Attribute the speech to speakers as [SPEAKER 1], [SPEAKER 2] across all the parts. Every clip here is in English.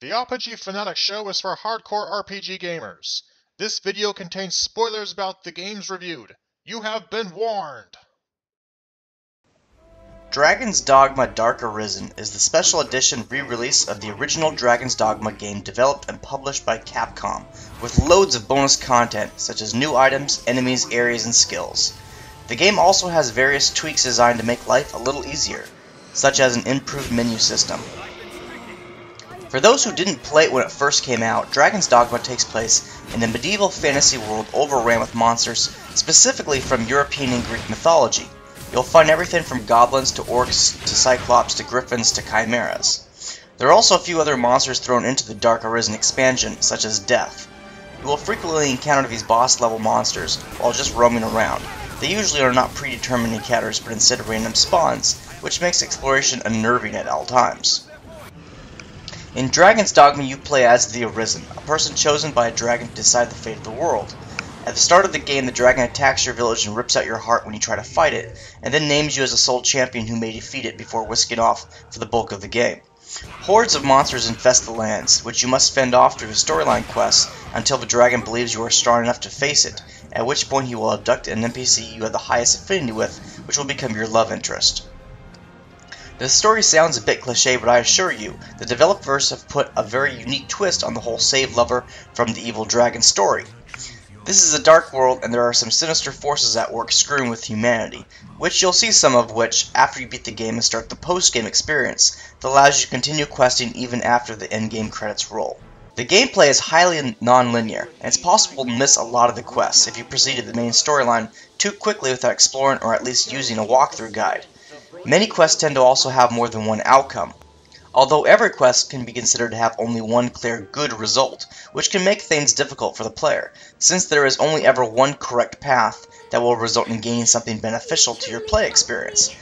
[SPEAKER 1] The RPG Fanatic show is for hardcore RPG gamers. This video contains spoilers about the games reviewed. You have been warned!
[SPEAKER 2] Dragon's Dogma Dark Arisen is the special edition re-release of the original Dragon's Dogma game developed and published by Capcom, with loads of bonus content such as new items, enemies, areas, and skills. The game also has various tweaks designed to make life a little easier, such as an improved menu system. For those who didn't play it when it first came out, Dragon's Dogma takes place in a medieval fantasy world overran with monsters, specifically from European and Greek mythology. You'll find everything from goblins to orcs to cyclops to griffins to chimeras. There are also a few other monsters thrown into the Dark Arisen expansion, such as Death. You will frequently encounter these boss level monsters while just roaming around. They usually are not predetermined encounters but instead random spawns, which makes exploration unnerving at all times. In Dragon's Dogma you play as the Arisen, a person chosen by a dragon to decide the fate of the world. At the start of the game, the dragon attacks your village and rips out your heart when you try to fight it, and then names you as a sole champion who may defeat it before whisking off for the bulk of the game. Hordes of monsters infest the lands, which you must fend off through storyline quests until the dragon believes you are strong enough to face it, at which point he will abduct an NPC you have the highest affinity with, which will become your love interest. The story sounds a bit cliche, but I assure you, the developers have put a very unique twist on the whole save lover from the evil dragon story. This is a dark world, and there are some sinister forces at work screwing with humanity, which you'll see some of which after you beat the game and start the post-game experience that allows you to continue questing even after the end-game credits roll. The gameplay is highly non-linear, and it's possible to miss a lot of the quests if you proceed to the main storyline too quickly without exploring or at least using a walkthrough guide. Many quests tend to also have more than one outcome, although every quest can be considered to have only one clear good result, which can make things difficult for the player, since there is only ever one correct path that will result in gaining something beneficial to your play experience.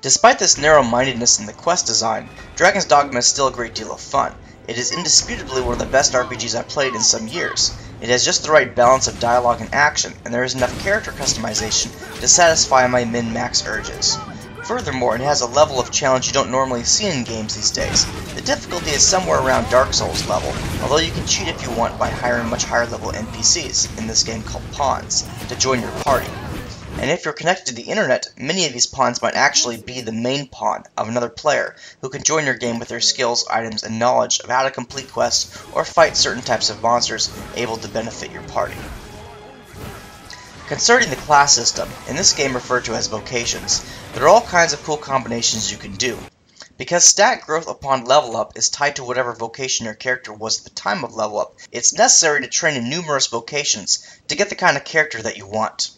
[SPEAKER 2] Despite this narrow-mindedness in the quest design, Dragon's Dogma is still a great deal of fun. It is indisputably one of the best RPGs I've played in some years. It has just the right balance of dialogue and action, and there is enough character customization to satisfy my min-max urges. Furthermore, it has a level of challenge you don't normally see in games these days. The difficulty is somewhere around Dark Souls level, although you can cheat if you want by hiring much higher level NPCs, in this game called pawns, to join your party. And if you're connected to the internet, many of these pawns might actually be the main pawn of another player, who can join your game with their skills, items, and knowledge of how to complete quests or fight certain types of monsters able to benefit your party. Concerning the class system, in this game referred to as vocations, there are all kinds of cool combinations you can do. Because stat growth upon level up is tied to whatever vocation your character was at the time of level up, it's necessary to train in numerous vocations to get the kind of character that you want.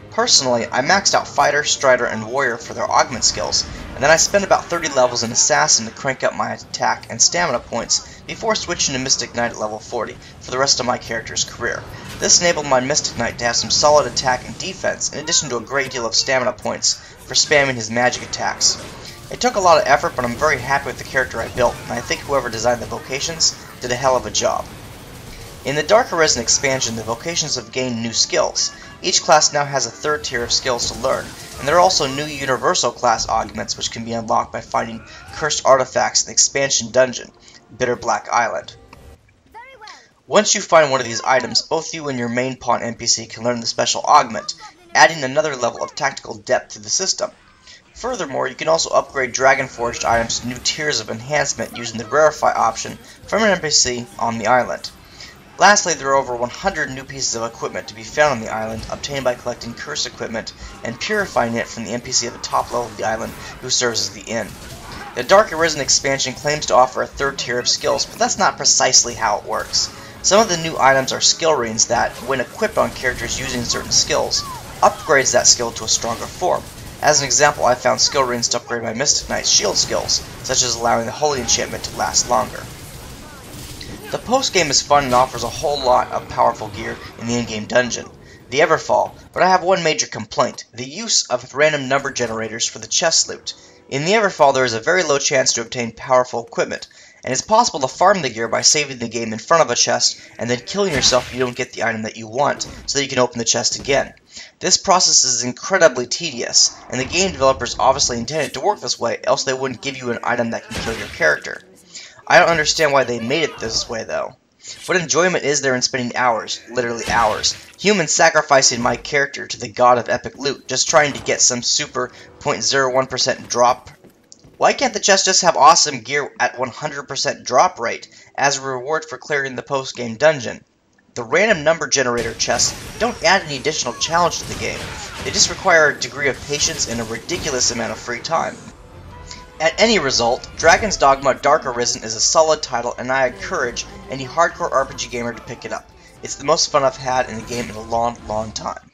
[SPEAKER 2] Personally, I maxed out Fighter, Strider, and Warrior for their augment skills, and then I spent about 30 levels in Assassin to crank up my attack and stamina points before switching to Mystic Knight at level 40 for the rest of my character's career. This enabled my Mystic Knight to have some solid attack and defense, in addition to a great deal of stamina points for spamming his magic attacks. It took a lot of effort, but I'm very happy with the character I built, and I think whoever designed the vocations did a hell of a job. In the Dark Arisen expansion, the vocations have gained new skills. Each class now has a third tier of skills to learn, and there are also new universal class augments which can be unlocked by finding cursed artifacts in the expansion dungeon, Bitter Black Island. Once you find one of these items, both you and your main pawn NPC can learn the special augment, adding another level of tactical depth to the system. Furthermore, you can also upgrade Dragon-forged items to new tiers of enhancement using the Rarefy option from an NPC on the island. Lastly, there are over 100 new pieces of equipment to be found on the island, obtained by collecting cursed equipment and purifying it from the NPC at the top level of the island, who serves as the inn. The Dark Arisen expansion claims to offer a third tier of skills, but that's not precisely how it works. Some of the new items are skill rings that, when equipped on characters using certain skills, upgrades that skill to a stronger form. As an example, I found skill rings to upgrade my Mystic Knight's shield skills, such as allowing the Holy Enchantment to last longer. The post-game is fun and offers a whole lot of powerful gear in the in-game dungeon, the Everfall, but I have one major complaint: the use of random number generators for the chest loot. In the Everfall, there is a very low chance to obtain powerful equipment, and it's possible to farm the gear by saving the game in front of a chest and then killing yourself if you don't get the item that you want, so that you can open the chest again. This process is incredibly tedious, and the game developers obviously intended it to work this way, else they wouldn't give you an item that can kill your character. I don't understand why they made it this way though. What enjoyment is there in spending hours, literally hours, humans sacrificing my character to the god of epic loot, just trying to get some super 0.01% drop? Why can't the chest just have awesome gear at 100% drop rate, as a reward for clearing the post-game dungeon? The random number generator chests don't add any additional challenge to the game, they just require a degree of patience and a ridiculous amount of free time. At any result, Dragon's Dogma Dark Arisen is a solid title, and I encourage any hardcore RPG gamer to pick it up. It's the most fun I've had in a game in a long, long time.